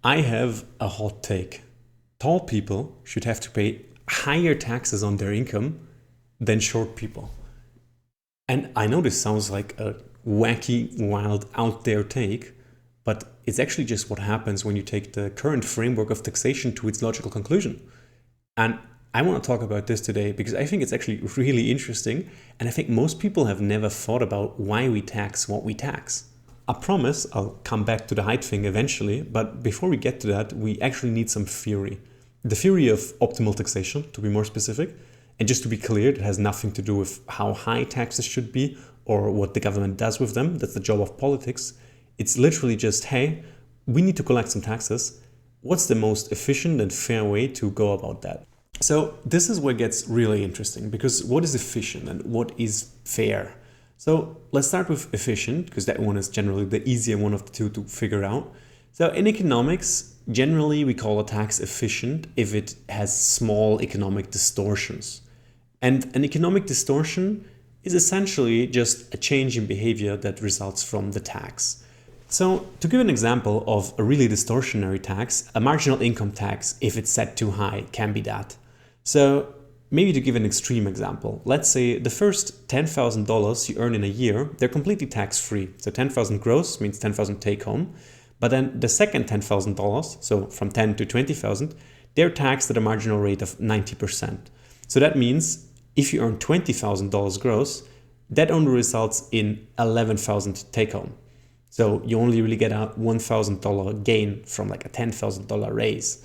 I have a hot take. Tall people should have to pay higher taxes on their income than short people. And I know this sounds like a wacky, wild, out there take, but it's actually just what happens when you take the current framework of taxation to its logical conclusion. And I want to talk about this today because I think it's actually really interesting, and I think most people have never thought about why we tax what we tax. I promise I'll come back to the height thing eventually, but before we get to that, we actually need some theory. The theory of optimal taxation, to be more specific. And just to be clear, it has nothing to do with how high taxes should be or what the government does with them. That's the job of politics. It's literally just, hey, we need to collect some taxes. What's the most efficient and fair way to go about that? So this is where it gets really interesting, because what is efficient and what is fair? So let's start with efficient, because that one is generally the easier one of the two to figure out. So in economics, generally we call a tax efficient if it has small economic distortions. And an economic distortion is essentially just a change in behavior that results from the tax. So to give an example of a really distortionary tax, a marginal income tax, if it's set too high, can be that. So maybe to give an extreme example, let's say the first $10,000 you earn in a year, they're completely tax-free. So 10,000 gross means 10,000 take home. But then the second $10,000, so from 10 to 20,000, they're taxed at a marginal rate of 90%. So that means if you earn $20,000 gross, that only results in 11,000 take home. So you only really get a $1,000 gain from like a $10,000 raise.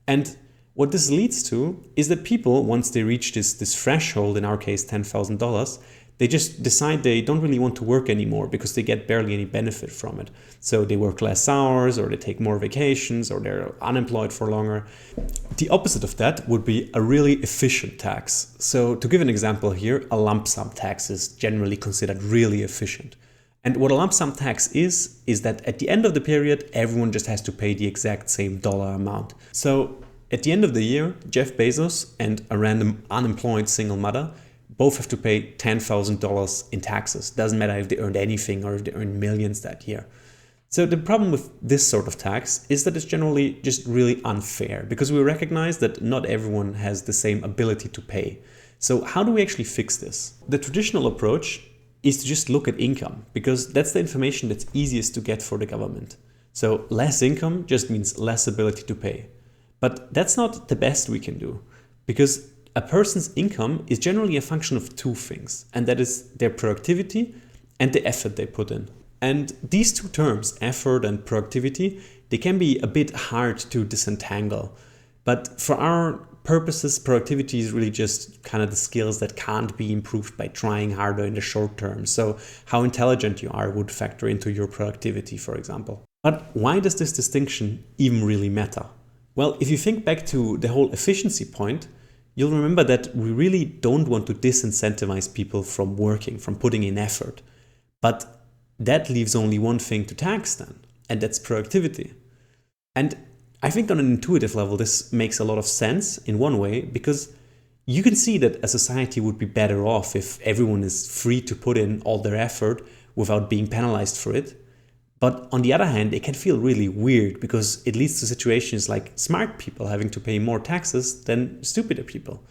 And what this leads to is that people, once they reach this threshold, in our case $10,000, they just decide they don't really want to work anymore because they get barely any benefit from it. So they work less hours, or they take more vacations, or they're unemployed for longer. The opposite of that would be a really efficient tax. So to give an example here, a lump sum tax is generally considered really efficient. And what a lump sum tax is that at the end of the period, everyone just has to pay the exact same dollar amount. So at the end of the year, Jeff Bezos and a random unemployed single mother both have to pay $10,000 in taxes. Doesn't matter if they earned anything or if they earned millions that year. So the problem with this sort of tax is that it's generally just really unfair, because we recognize that not everyone has the same ability to pay. So how do we actually fix this? The traditional approach is to just look at income, because that's the information that's easiest to get for the government. So less income just means less ability to pay. But that's not the best we can do, because a person's income is generally a function of two things, and that is their productivity and the effort they put in. And these two terms, effort and productivity, they can be a bit hard to disentangle. But for our purposes, productivity is really just kind of the skills that can't be improved by trying harder in the short term. So how intelligent you are would factor into your productivity, for example. But why does this distinction even really matter? Well, if you think back to the whole efficiency point, you'll remember that we really don't want to disincentivize people from working, from putting in effort. But that leaves only one thing to tax then, and that's productivity. And I think on an intuitive level, this makes a lot of sense in one way, because you can see that a society would be better off if everyone is free to put in all their effort without being penalized for it. But on the other hand, it can feel really weird because it leads to situations like smart people having to pay more taxes than stupider people.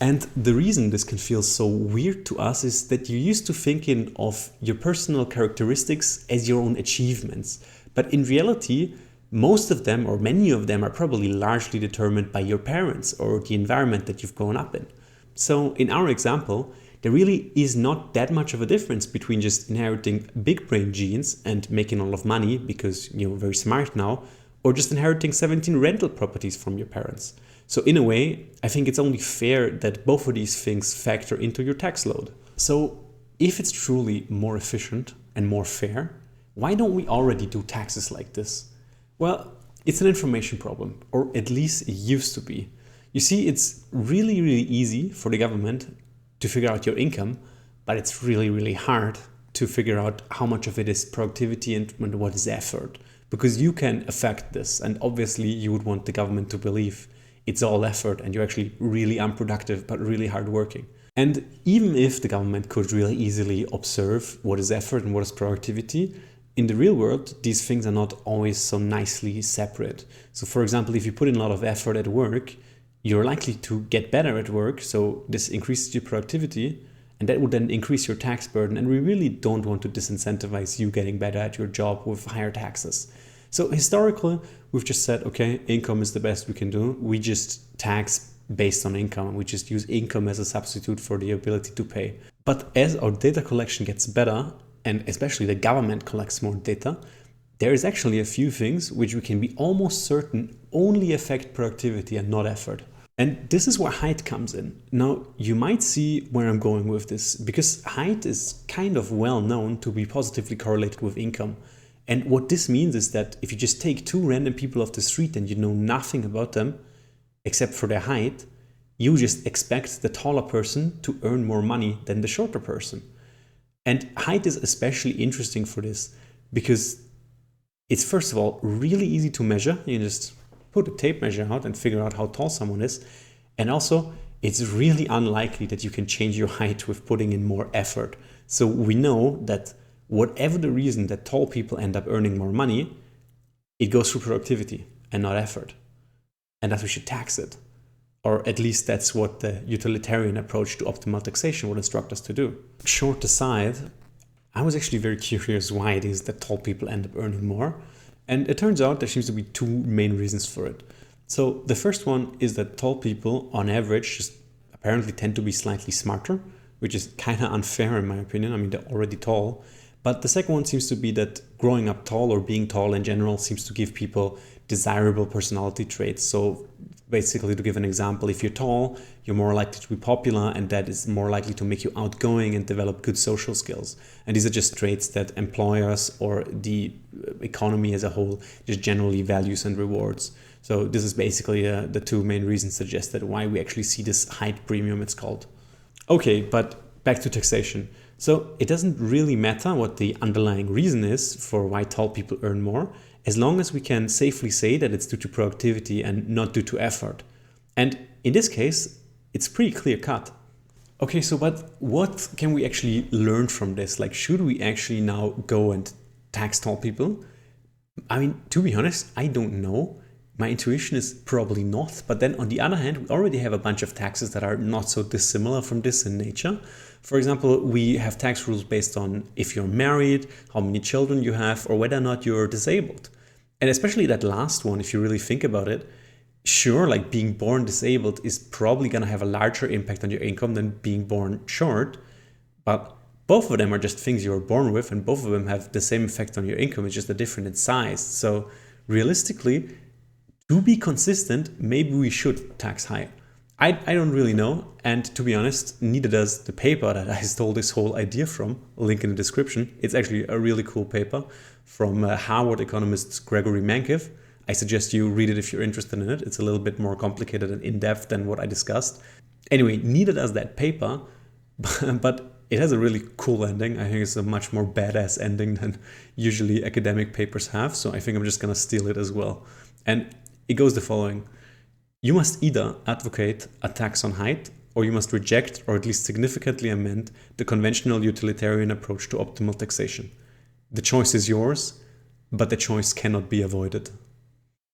And the reason this can feel so weird to us is that you're used to thinking of your personal characteristics as your own achievements. But in reality, most of them, or many of them, are probably largely determined by your parents or the environment that you've grown up in. So in our example, there really is not that much of a difference between just inheriting big brain genes and making a lot of money because you're very smart now, or just inheriting 17 rental properties from your parents. So in a way, I think it's only fair that both of these things factor into your tax load. So if it's truly more efficient and more fair, why don't we already do taxes like this? Well, it's an information problem, or at least it used to be. You see, it's really, really easy for the government to figure out your income, but it's really, really hard to figure out how much of it is productivity and what is effort, because you can affect this. And obviously you would want the government to believe it's all effort and you're actually really unproductive, but really hardworking. And even if the government could really easily observe what is effort and what is productivity, in the real world, these things are not always so nicely separate. So for example, if you put in a lot of effort at work, you're likely to get better at work. So this increases your productivity, and that would then increase your tax burden. And we really don't want to disincentivize you getting better at your job with higher taxes. So historically, we've just said, okay, income is the best we can do. We just tax based on income, and we just use income as a substitute for the ability to pay. But as our data collection gets better, and especially the government collects more data, there is actually a few things which we can be almost certain only affect productivity and not effort. And this is where height comes in. Now, you might see where I'm going with this, because height is kind of well known to be positively correlated with income. And what this means is that if you just take two random people off the street and you know nothing about them, except for their height, you just expect the taller person to earn more money than the shorter person. And height is especially interesting for this because it's, first of all, really easy to measure. You just put a tape measure out and figure out how tall someone is. And also, it's really unlikely that you can change your height with putting in more effort. So we know that whatever the reason that tall people end up earning more money, it goes through productivity and not effort. And that we should tax it. Or at least that's what the utilitarian approach to optimal taxation would instruct us to do. Short aside, I was actually very curious why it is that tall people end up earning more. And it turns out there seems to be two main reasons for it. So the first one is that tall people, on average, just apparently tend to be slightly smarter, which is kind of unfair in my opinion. I mean, they're already tall. But the second one seems to be that growing up tall or being tall in general seems to give people desirable personality traits. So basically, to give an example, if you're tall, you're more likely to be popular, and that is more likely to make you outgoing and develop good social skills. And these are just traits that employers or the economy as a whole just generally values and rewards. So this is basically the two main reasons suggested why we actually see this height premium, it's called. Okay, but back to taxation. So it doesn't really matter what the underlying reason is for why tall people earn more, as long as we can safely say that it's due to productivity and not due to effort. And in this case, it's pretty clear cut. Okay, so but what can we actually learn from this? Like, should we actually now go and tax tall people? I mean, to be honest, I don't know. My intuition is probably not. But then on the other hand, we already have a bunch of taxes that are not so dissimilar from this in nature. For example, we have tax rules based on if you're married, how many children you have, or whether or not you're disabled. And especially that last one, if you really think about it, sure, like being born disabled is probably going to have a larger impact on your income than being born short. But both of them are just things you were born with, and both of them have the same effect on your income. It's just a different in size. So realistically, to be consistent, maybe we should tax high. I don't really know, and to be honest, neither does the paper that I stole this whole idea from, link in the description. It's actually a really cool paper from Harvard economist Gregory Mankiw. I suggest you read it if you're interested in it. It's a little bit more complicated and in-depth than what I discussed. Anyway, neither does that paper, but it has a really cool ending. I think it's a much more badass ending than usually academic papers have, so I think I'm just gonna steal it as well. And it goes the following. You must either advocate a tax on height, or you must reject or at least significantly amend the conventional utilitarian approach to optimal taxation. The choice is yours, but the choice cannot be avoided.